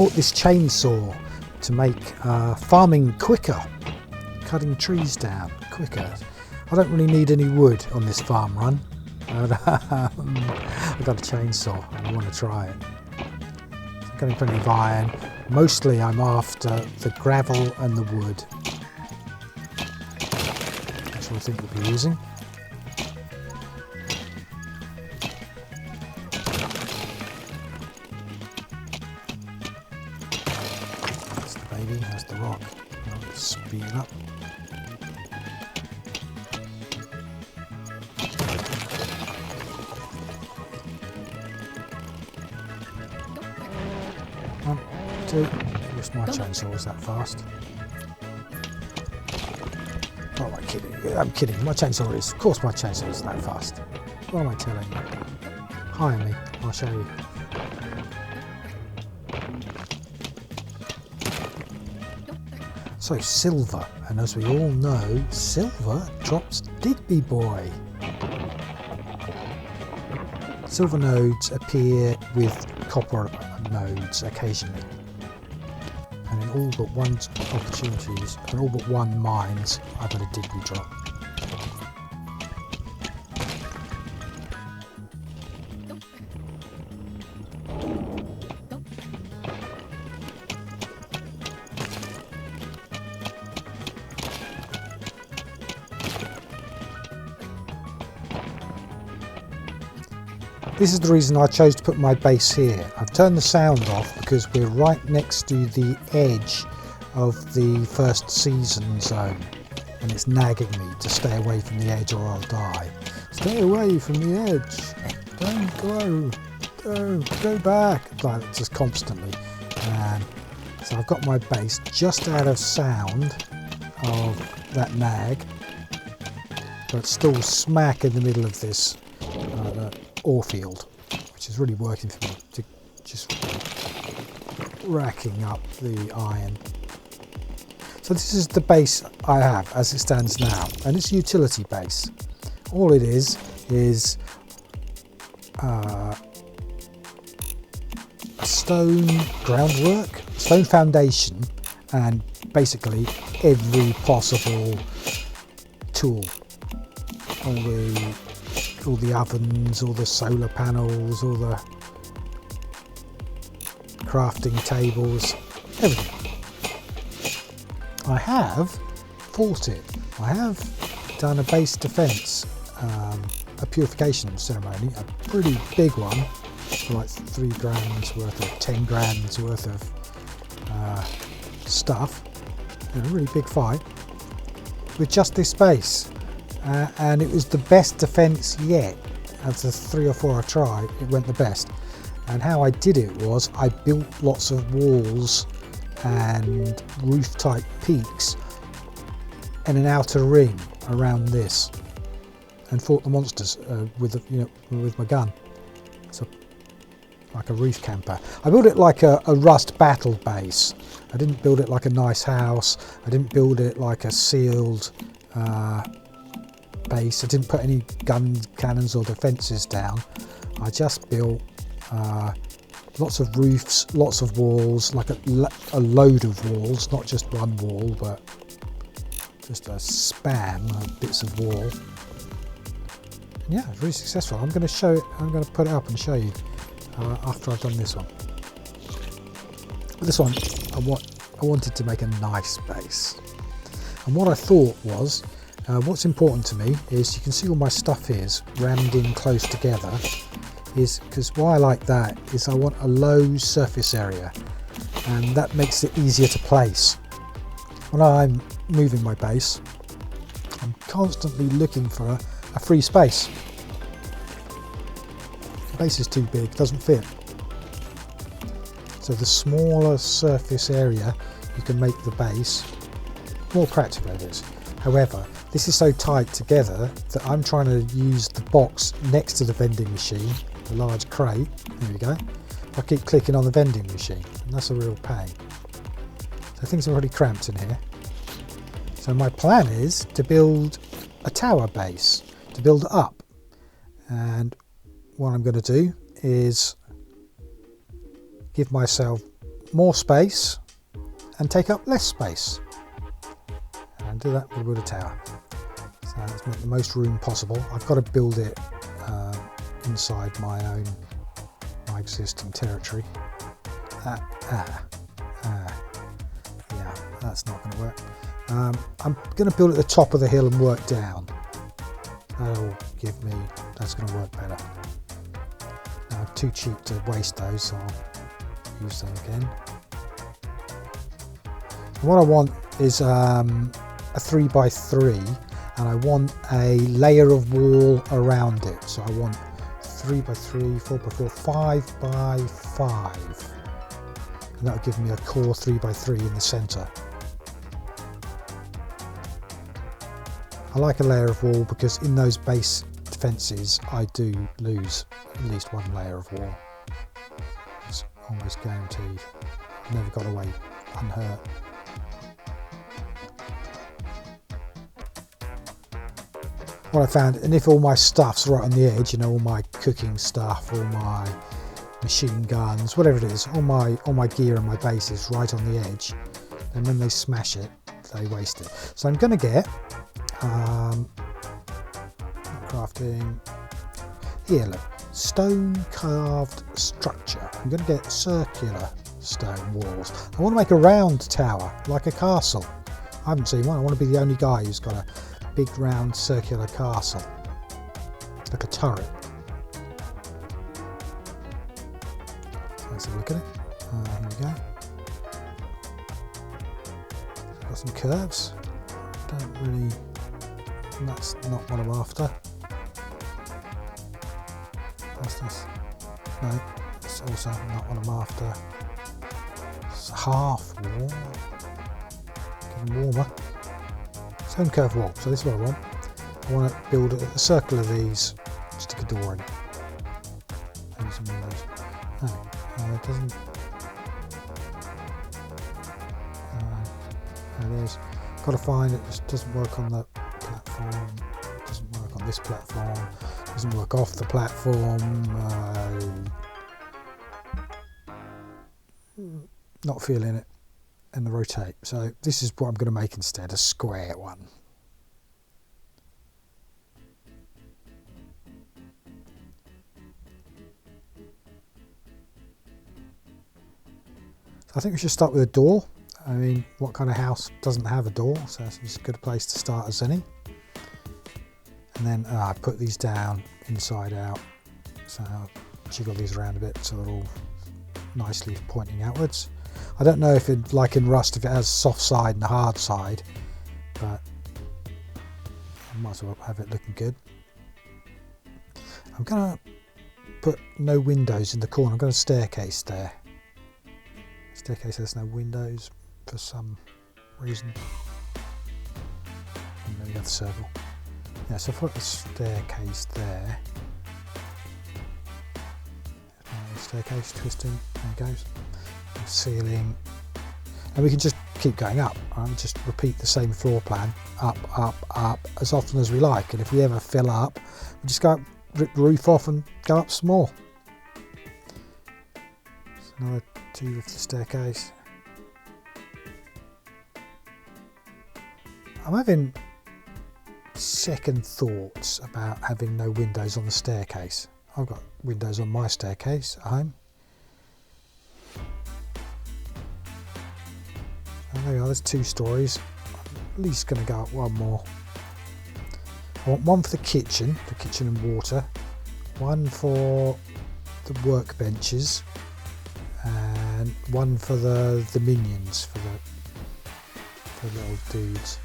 bought this chainsaw to make farming quicker, cutting trees down quicker. I don't really need any wood on this farm run. I've got a chainsaw and I want to try it. I'm getting plenty of iron. Mostly I'm after the gravel and the wood. That's what I think we'll be using. That's the baby, that's the rock. I'll speed it up. I wish my chainsaw was that fast. Oh, am I kidding? I'm kidding. My chainsaw is. Of course my chainsaw is that fast. What am I telling you? Hire me. I'll show you. So silver. And as we all know, silver drops Digby Boy. Silver nodes appear with copper nodes occasionally. And in all but one opportunities, and all but one mines, I've got a Digby drop. This is the reason I chose to put my base here. I've turned the sound off because we're right next to the edge of the first season zone and it's nagging me to stay away from the edge or I'll die. Stay away from the edge, don't go back, like just constantly. And so I've got my base just out of sound of that nag, but still smack in the middle of this ore field, which is really working for me, to just racking up the iron. So this is the base I have as it stands now, and it's a utility base. All it is a stone groundwork, stone foundation, and basically every possible tool. All the ovens, all the solar panels, all the crafting tables, everything. I have fought it. I have done a base defence, a purification ceremony, a pretty big one, for like 3 grand's worth or 10 grand's worth of stuff, and a really big fight with just this base. And it was the best defence yet. Of the 3 or 4 I tried, it went the best. And how I did it was I built lots of walls and roof type peaks in an outer ring around this, and fought the monsters with my gun. So like a roof camper. I built it like a rust battle base. I didn't build it like a nice house. I didn't build it like a sealed base. I didn't put any guns, cannons or defences down. I just built lots of roofs, lots of walls, like a load of walls, not just one wall, but just a spam of bits of wall. And yeah, it's really successful. I'm going to put it up and show you after I've done this one. This one, I wanted to make a nice base, and what I thought was, what's important to me is, you can see all my stuff is rammed in close together, is because why I like that is I want a low surface area, and that makes it easier to place. When I'm moving my base, I'm constantly looking for a free space. The base is too big, doesn't fit. So the smaller surface area you can make the base, more practical it is. However, this is so tight together that I'm trying to use the box next to the vending machine, the large crate. There we go. I keep clicking on the vending machine, and that's a real pain. So things are already cramped in here. So my plan is to build a tower base, to build up. And what I'm going to do is give myself more space and take up less space. And do that with a wooden tower. So let's make the most room possible. I've got to build it inside my existing territory. Yeah, that's not going to work. I'm going to build at the top of the hill and work down. That's going to work better. I'm too cheap to waste those, so I'll use them again. And what I want is a 3x3, and I want a layer of wall around it. So I want 3x3, 4x4, 5x5, and that'll give me a core 3x3 in the centre. I like a layer of wall because in those base defences I do lose at least one layer of wall. It's almost guaranteed. I've never got away unhurt. What I found, and if all my stuff's right on the edge, you know, all my cooking stuff, all my machine guns, whatever it is, all my gear and my base is right on the edge, and when they smash it, they waste it. So I'm going to get crafting here, look, stone carved structure. I'm going to get circular stone walls. I want to make a round tower like a castle. I haven't seen one. I want to be the only guy who's got a big round circular castle, like a turret. So let's have a look at it. Here we go. Got some curves. Don't really. That's not what I'm after. What's this? No, it's also not what I'm after. It's half wall. Getting warmer. Stone curve wall. So this is what I want. I want to build a circle of these. Stick a door in. Maybe some windows. No, it doesn't. There it is. Got to find it. Just doesn't work on the platform, doesn't work on this platform, doesn't work off the platform. Not feeling it in the rotate. So this is what I'm going to make instead, a square one. So I think we should start with a door. I mean, what kind of house doesn't have a door? So it's as good a place to start as any. And then I put these down inside out. So I'll jiggle these around a bit so they're all nicely pointing outwards. I don't know if it, like in Rust, if it has soft side and a hard side, but I might as well have it looking good. I'm going to put no windows in the corner. I've got a staircase there. Staircase has no windows for some reason. And then you have the circle. Yeah, so I've got the staircase there. Staircase twisting, there it goes. And ceiling. And we can just keep going up. And just repeat the same floor plan, up, up, up, as often as we like. And if we ever fill up, we just go up, rip the roof off and go up some more. So another 2 with the staircase. I'm having second thoughts about having no windows on the staircase. I've got windows on my staircase at home. So there we are, there's 2 stories. I'm at least going to go up one more. I want one for the kitchen and water, one for the workbenches, and one for the minions, for the little dudes.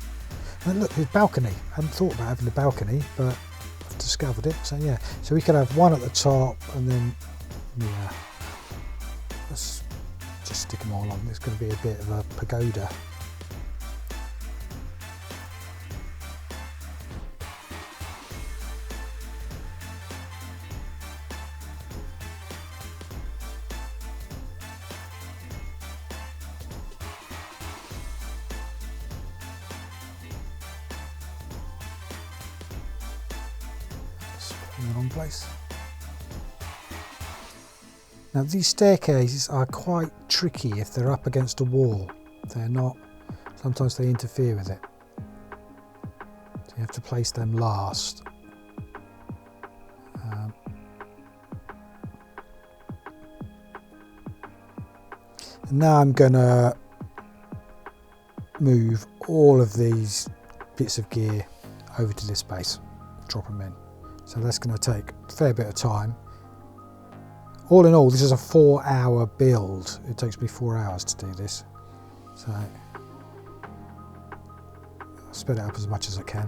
And look, his balcony. I hadn't thought about having a balcony, but I've discovered it. So yeah, so we could have one at the top, and then yeah, let's just stick them all on. It's going to be a bit of a pagoda. In the wrong place. Now these staircases are quite tricky if they're up against a wall. They're not, sometimes they interfere with it. So you have to place them last. And now I'm going to move all of these bits of gear over to this base, drop them in. So that's going to take a fair bit of time. All in all, this is a 4-hour build. It takes me 4 hours to do this. So I'll speed it up as much as I can.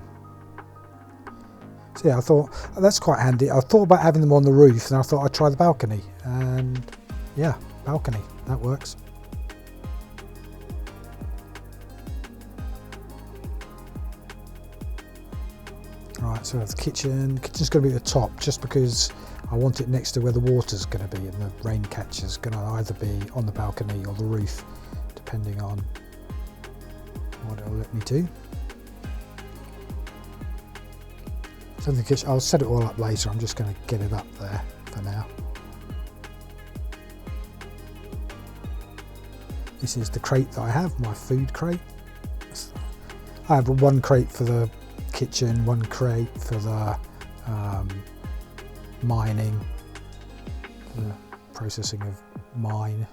So yeah, I thought that's quite handy. I thought about having them on the roof, and I thought I'd try the balcony. And yeah, balcony, that works. Right, so the kitchen. Kitchen's going to be at the top, just because I want it next to where the water's going to be, and the rain catcher's going to either be on the balcony or the roof, depending on what it'll let me do. So the kitchen, I'll set it all up later. I'm just going to get it up there for now. This is the crate that I have, my food crate. I have one crate for the kitchen, one crate for the mining, the processing of mine,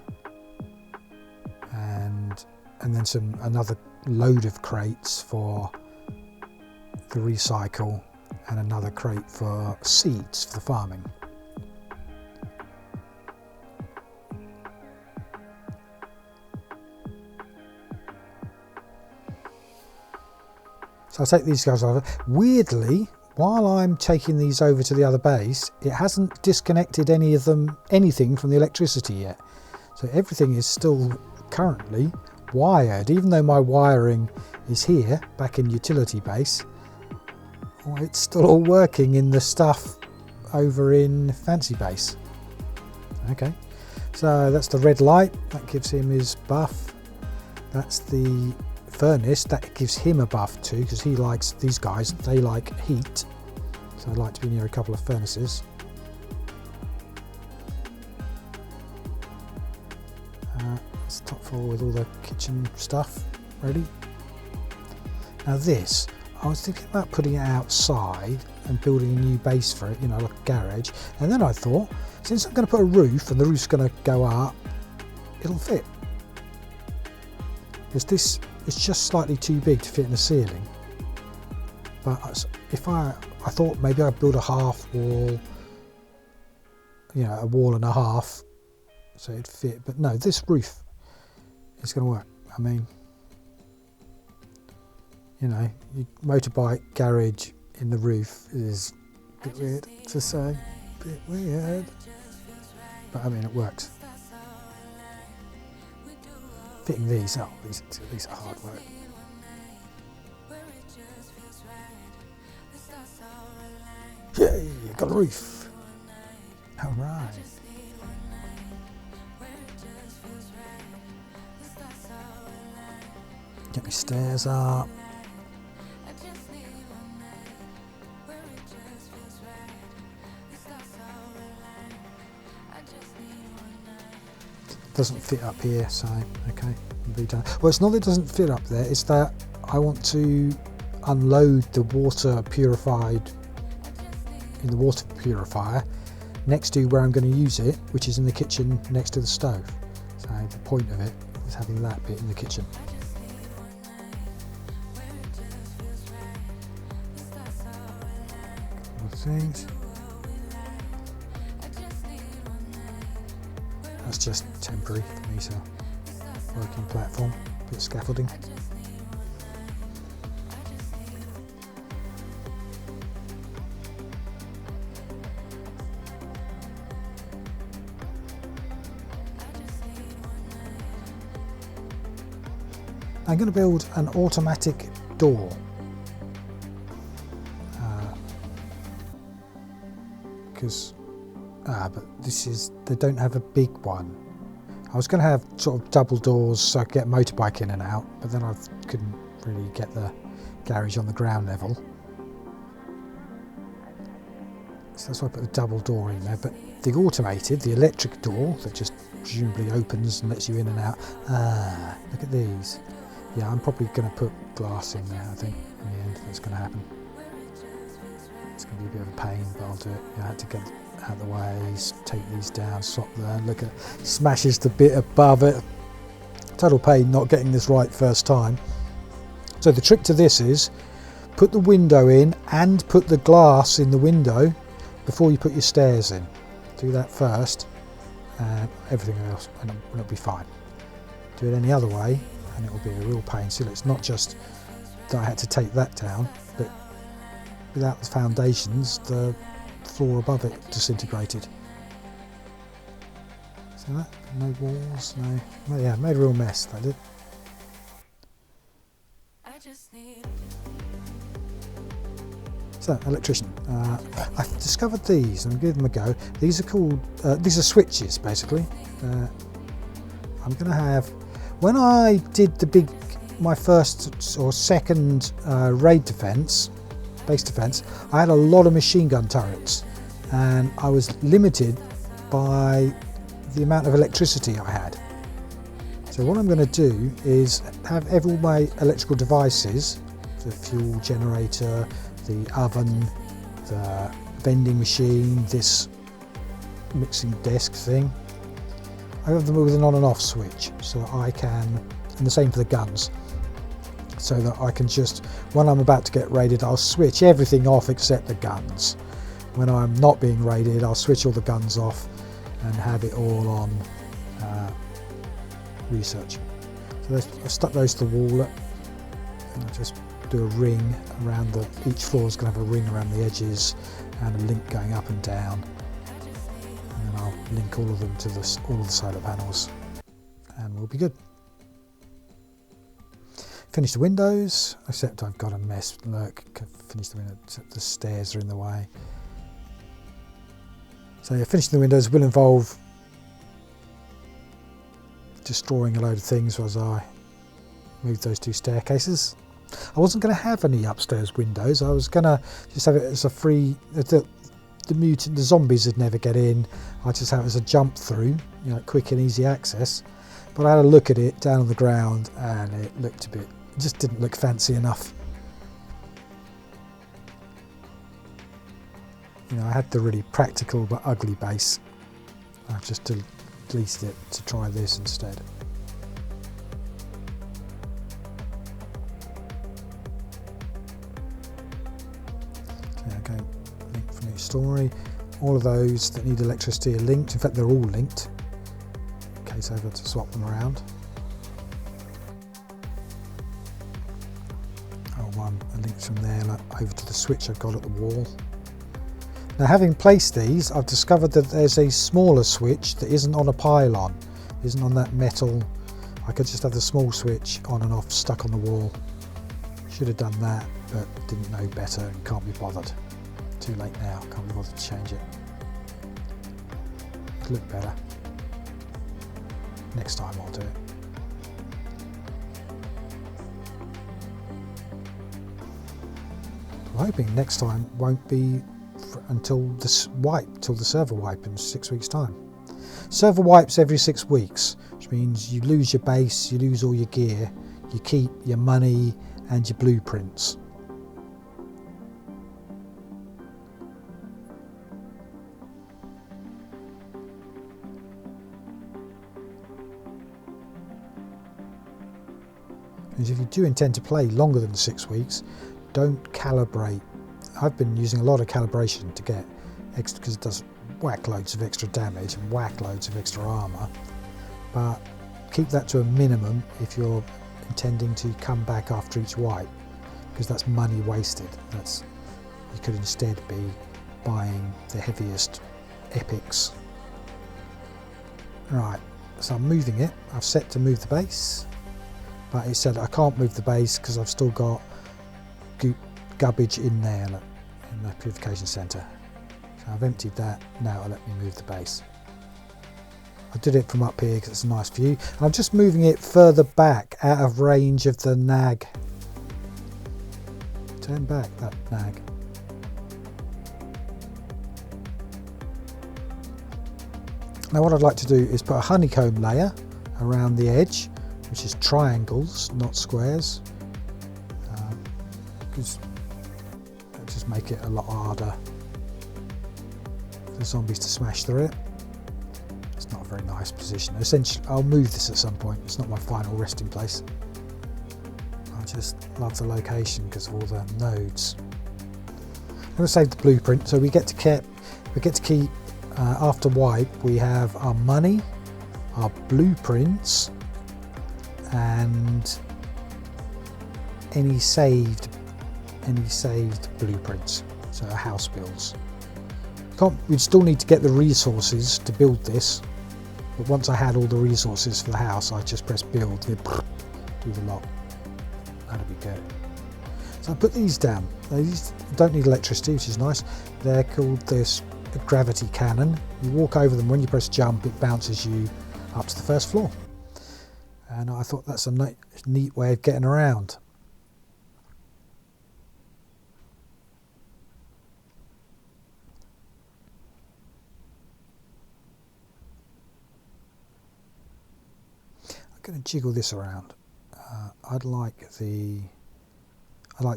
and then another load of crates for the recycle, and another crate for seeds for the farming. So I'll take these guys over. Weirdly, while I'm taking these over to the other base, it hasn't disconnected anything from the electricity yet. So everything is still currently wired, even though my wiring is here, back in utility base. It's still all working in the stuff over in fancy base. Okay, so that's the red light, that gives him his buff. That's the furnace, that gives him a buff too, because he likes, these guys, they like heat, so I like to be near a couple of furnaces. That's top floor with all the kitchen stuff ready. Now this, I was thinking about putting it outside and building a new base for it, you know, like a garage, and then I thought, since I'm going to put a roof and the roof's going to go up, it'll fit. Because this, it's just slightly too big to fit in the ceiling. But if I thought maybe I'd build a half wall, you know, a wall and a half, so it'd fit. But no, this roof is going to work. I mean, you know, motorbike garage in the roof is a bit weird to say, a bit weird. But I mean, it works. Fitting these, oh, these are hard work. Yay, got a roof. All right. Get my stairs up. Doesn't fit up here, so okay, be done. Well, it's not that it doesn't fit up there, it's that I want to unload the water purified in the water purifier next to where I'm going to use it, which is in the kitchen next to the stove. So the point of it is having that bit in the kitchen. Other things. That's just temporary for me, so working platform, bit of scaffolding. I'm going to build an automatic door. But this is, they don't have a big one. I was going to have sort of double doors so I could get a motorbike in and out, but then I couldn't really get the garage on the ground level. So that's why I put a double door in there, but the automated, the electric door that just presumably opens and lets you in and out. Ah, look at these. Yeah, I'm probably going to put glass in there, I think, in the end. That's going to happen. It's going to be a bit of a pain, but I'll do it. Yeah, I had to get out of the way, take these down, swap them. Look at, smashes the bit above it. Total pain not getting this right first time. So the trick to this is put the window in and put the glass in the window before you put your stairs in. Do that first and everything else, and it'll be fine. Do it any other way and it will be a real pain. So it's not just that I had to take that down, but without the foundations, the floor above it disintegrated. See that? No walls, no. Well, yeah, made a real mess, that did. So, Electrician. I've discovered these. I'm going to give them a go. These are called, these are switches basically. I'm going to have, when I did my first or second raid defence, base defence, I had a lot of machine gun turrets and I was limited by the amount of electricity I had. So what I'm going to do is have all my electrical devices, the fuel generator, the oven, the vending machine, this mixing desk thing, I have them with an on and off switch so that I can, and the same for the guns, so that I can just, when I'm about to get raided, I'll switch everything off except the guns. When I'm not being raided, I'll switch all the guns off and have it all on research. So I've stuck those to the wall and I'll just do a ring around each floor is going to have a ring around the edges and a link going up and down, and then I'll link all of them to all of the solar panels and we'll be good. Finish the windows, except I've got a mess. Look, finish the windows, except the stairs are in the way. So yeah, finishing the windows will involve destroying a load of things as I move those two staircases. I wasn't going to have any upstairs windows. I was going to just have it as a free, the zombies would never get in. I just have it as a jump through, you know, quick and easy access. But I had a look at it down on the ground and it looked it just didn't look fancy enough. You know, I had the really practical but ugly base. I've just deleted it to try this instead. Okay, link from each story. All of those that need electricity are linked. In fact, they're all linked. In case I have to swap them around. Oh, one a link from there over to the switch I've got at the wall. Now, having placed these, I've discovered that there's a smaller switch that isn't on a pylon, isn't on that metal. I could just have the small switch on and off stuck on the wall. Should have done that, but didn't know better and can't be bothered. Too late now, can't be bothered to change it. It'd look better. Next time I'll do it. I'm hoping next time won't be until the server wipe in 6 weeks' time. Server wipes every 6 weeks, which means you lose your base, you lose all your gear, you keep your money and your blueprints. And if you do intend to play longer than 6 weeks, don't calibrate. I've been using a lot of calibration to get extra, because it does whack loads of extra damage and whack loads of extra armour, but keep that to a minimum if you're intending to come back after each wipe, because that's money wasted. You could instead be buying the heaviest epics. Right, so I'm moving it. I've set to move the base, but it said I can't move the base because I've still got garbage in there, look, in the purification centre. So I've emptied that. Now it'll let me move the base. I did it from up here because it's a nice view. And I'm just moving it further back out of range of the nag. Turn back that nag. Now what I'd like to do is put a honeycomb layer around the edge, which is triangles, not squares, because it'll just make it a lot harder for the zombies to smash through it. It's not a very nice position. Essentially, I'll move this at some point. It's not my final resting place. I just love the location because of all the nodes. I'm going to save the blueprint, so we get to keep after wipe. We have our money, our blueprints, and any saved blueprints. So our house builds. We still need to get the resources to build this, but once I had all the resources for the house, I just press build, do the lot. That'll be good. So I put these down. These don't need electricity, which is nice. They're called this gravity cannon. You walk over them, when you press jump, it bounces you up to the first floor. And I thought that's a neat way of getting around. I'm going to jiggle this around. I'd like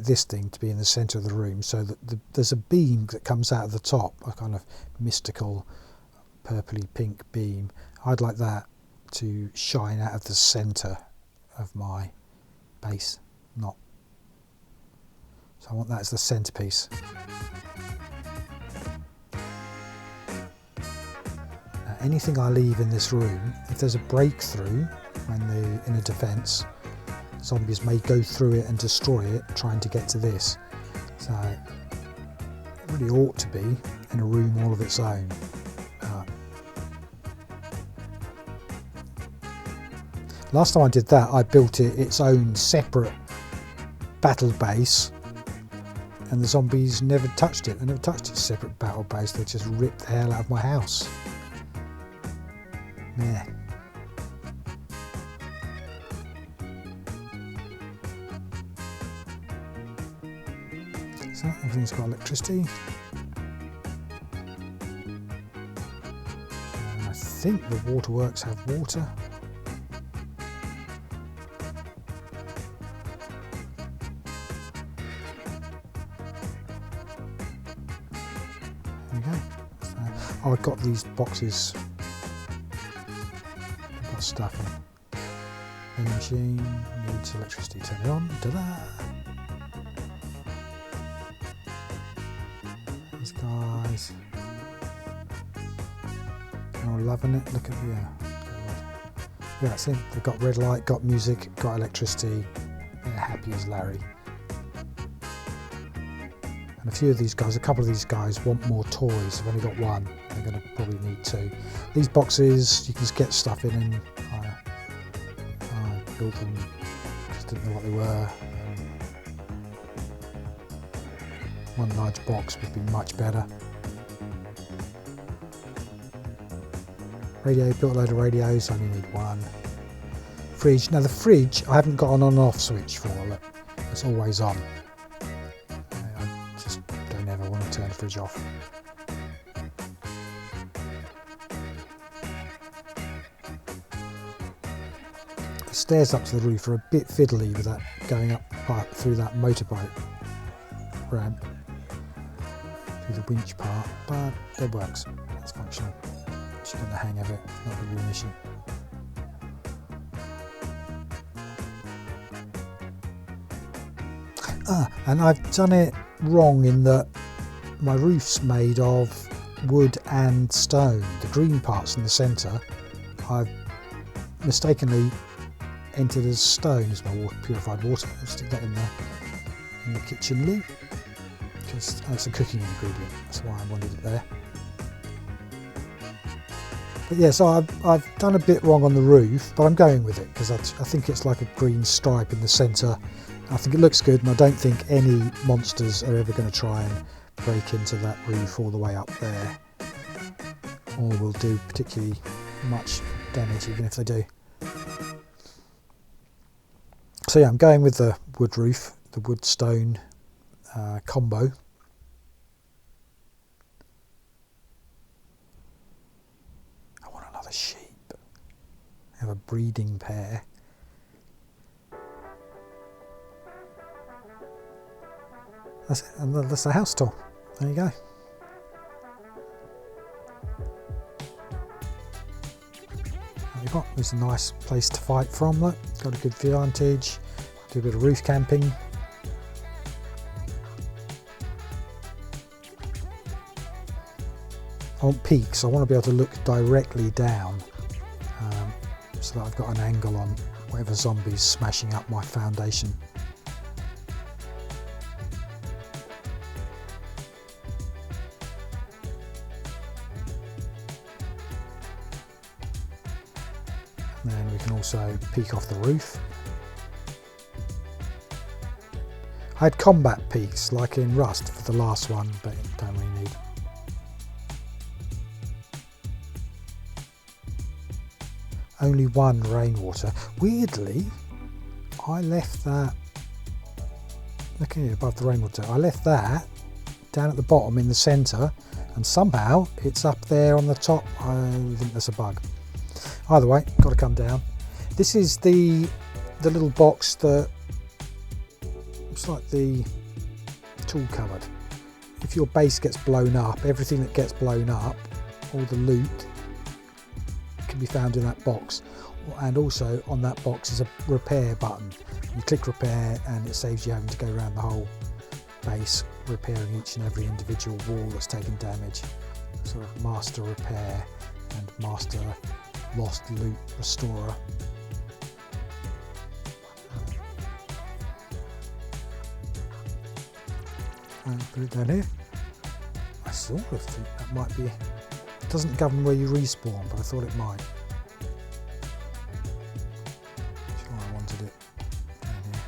this thing to be in the centre of the room, so that there's a beam that comes out of the top, a kind of mystical purpley pink beam. I'd like that to shine out of the centre of my base, so I want that as the centrepiece. Now, anything I leave in this room, if there's a breakthrough when they're in a defence, zombies may go through it and destroy it, trying to get to this. So it really ought to be in a room all of its own. Last time I did that, I built it its own separate battle base, and the zombies never touched it. They never touched its separate battle base. They just ripped the hell out of my house. Yeah. So everything's got electricity. And I think the waterworks have water. There we go. So, oh, I've got these boxes. I've got stuff in. Vending machine needs electricity. Turn it on. Ta-da! These guys. Oh, loving it. Look at yeah, that's it. They've got red light, got music, got electricity. They're happy as Larry. And a couple of these guys want more toys. I've only got one. They're going to probably need two. These boxes, you can just get stuff in, and I built them. Just didn't know what they were. One large box would be much better. Radio, built a load of radios, I only need one. Fridge, now the fridge I haven't got an on off switch for, look, it's always on. I just don't ever want to turn the fridge off. The stairs up to the roof are a bit fiddly with that going up through that motorbike ramp. The winch part, but it works. It's functional. Just get the hang of it. Not really an issue. And I've done it wrong in that my roof's made of wood and stone. The green parts in the centre, I've mistakenly entered as stone as my purified water. I'll stick that in the kitchen loo. Because it's a cooking ingredient, that's why I wanted it there. But yeah, so I've done a bit wrong on the roof, but I'm going with it because I think it's like a green stripe in the centre. I think it looks good, and I don't think any monsters are ever going to try and break into that roof all the way up there, or will do particularly much damage, even if they do. So yeah, I'm going with the wood roof, the wood stone combo. I want breeding pair. That's it, and that's the house tour. There you go. There you go. There's a nice place to fight from. Look, got a good vantage. Do a bit of roof camping. I want peaks. I want to be able to look directly down, so that I've got an angle on whatever zombie's smashing up my foundation. And then we can also peek off the roof. I had combat peaks like in Rust for the last one, but don't really need. Only one rainwater. Weirdly, I left that, looking here above the rainwater, I left that down at the bottom in the centre, and somehow it's up there on the top. I think that's a bug. Either way, got to come down. This is the little box that looks like the tool cupboard. If your base gets blown up, everything that gets blown up, all the loot, can be found in that box. And also on that box is a repair button. You click repair and it saves you having to go around the whole base repairing each and every individual wall that's taken damage. Sort of master repair and master lost loot restorer. And put it down here. I sort of think that might be. It doesn't govern where you respawn, but I thought it might. Sure, I wanted it down here.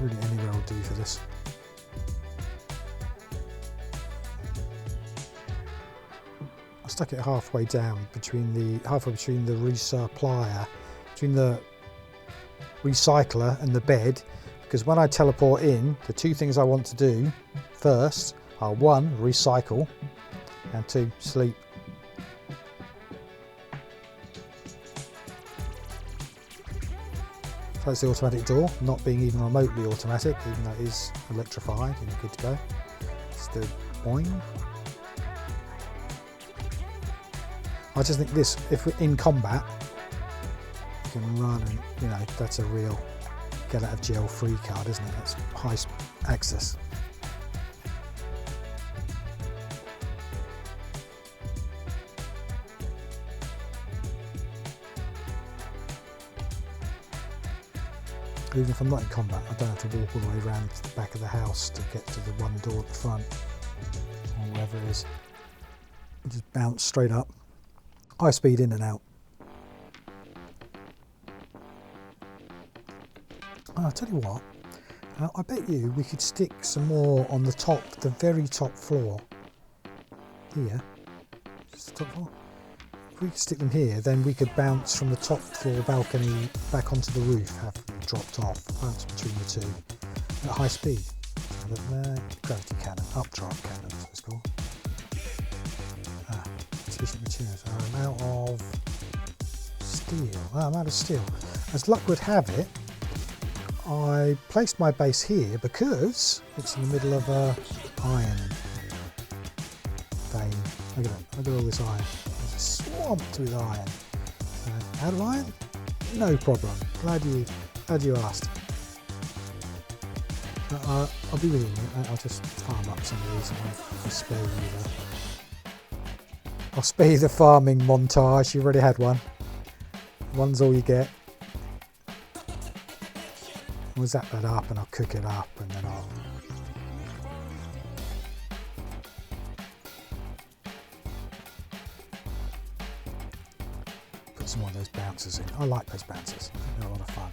Really, anywhere will do for this. I stuck it halfway down between the resupply, between the recycler and the bed, because when I teleport in, the two things I want to do first are 1, recycle, and 2, sleep. Close the automatic door, not being even remotely automatic, even though it is electrified and good to go. Still boing. I just think this, if we're in combat, you can run and, you know, that's a real get out of jail free card, isn't it? That's high access. Even if I'm not in combat, I don't have to walk all the way around to the back of the house to get to the one door at the front, or wherever it is. I just bounce straight up, high speed in and out. I'll tell you what, I bet you we could stick some more on the top, the very top floor. Here, just the top floor. If we could stick them here, then we could bounce from the top floor balcony back onto the roof, have them dropped off, bounce between the two at high speed. Gravity cannon, updraft cannon, that's what it's called. Sufficient materials. I'm out of steel. I'm out of steel. As luck would have it, I placed my base here because it's in the middle of a iron vein. Look at that, look at all this iron. It's swamped with iron. Out of iron? No problem. Glad you asked. I'll be with you. I'll just farm up some of these and I'll spare you I'll spare you the farming montage. You've already had one. One's all you get. We'll zap that up and I'll cook it up and then I'll... put some more of those bouncers in. I like those bouncers. I think they're a lot of fun.